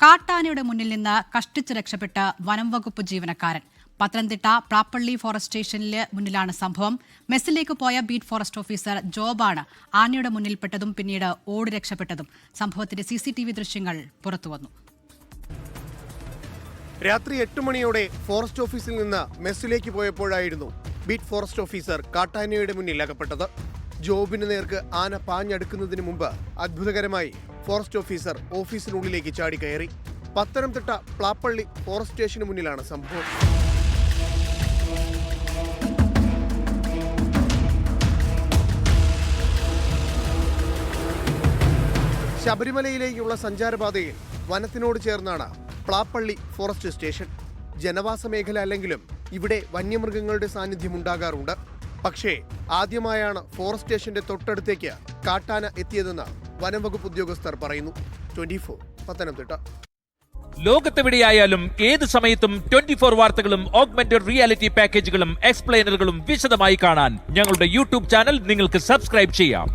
കാട്ടാനയുടെ മുന്നിൽ നിന്ന് കഷ്ടിച്ച് രക്ഷപ്പെട്ട വനം വകുപ്പ് ജീവനക്കാരൻ. പത്തനംതിട്ട പ്ലാപ്പള്ളി ഫോറസ്റ്റ് സ്റ്റേഷനിലെ മുന്നിലാണ് സംഭവം. മെസ്സിലേക്ക് പോയ ബീറ്റ് ഫോറസ്റ്റ് ഓഫീസർ ജോബാണ് ആനയുടെ മുന്നിൽപ്പെട്ടതും പിന്നീട് ഓടി രക്ഷപ്പെട്ടതും. സംഭവത്തിന്റെ CCTV ദൃശ്യങ്ങൾ പുറത്തുവന്നു. രാത്രി 8 മണിയോടെ ഫോറസ്റ്റ് ഓഫീസിൽ നിന്ന് മെസ്സിലേക്ക് പോയപ്പോഴായിരുന്നു ബീറ്റ് ഫോറസ്റ്റ് ഓഫീസർ കാട്ടാനയുടെ മുന്നിൽ അകപ്പെട്ടത്. ജോബിന് നേർക്ക് ആന പാഞ്ഞടുക്കുന്നതിന് മുമ്പ് അത്ഭുതകരമായി ഫോറസ്റ്റ് ഓഫീസർ ഓഫീസിനുള്ളിലേക്ക് ചാടിക്കയറി. പത്തനംതിട്ട പ്ലാപ്പള്ളി ഫോറസ്റ്റ് സ്റ്റേഷന് മുന്നിലാണ് സംഭവം. ശബരിമലയിലേക്കുള്ള സഞ്ചാരപാതയിൽ വനത്തിനോട് ചേർന്നാണ് പ്ലാപ്പള്ളി ഫോറസ്റ്റ് സ്റ്റേഷൻ. ജനവാസ മേഖല അല്ലെങ്കിലും ഇവിടെ വന്യമൃഗങ്ങളുടെ സാന്നിധ്യം ഉണ്ടാകാറുണ്ട്. പക്ഷേ ആദ്യമായാണ് ഫോറസ്റ്റ് സ്റ്റേഷന്റെ തൊട്ടടുത്തേക്ക് കാട്ടാന എത്തിയതെന്ന് വനംവകുപ്പ് ഉദ്യോഗസ്ഥർ പറയുന്നു. 24 പത്തനംതിട്ട. ലോകത്തെവിടെയായാലും ഏത് സമയത്തും 24 വാർത്തകളും ഓഗ്മെന്റഡ് റിയാലിറ്റി പാക്കേജുകളും എക്സ്പ്ലെയിനറുകളും വിശദമായി കാണാൻ ഞങ്ങളുടെ YouTube ചാനൽ നിങ്ങൾക്ക് സബ്സ്ക്രൈബ് ചെയ്യാം.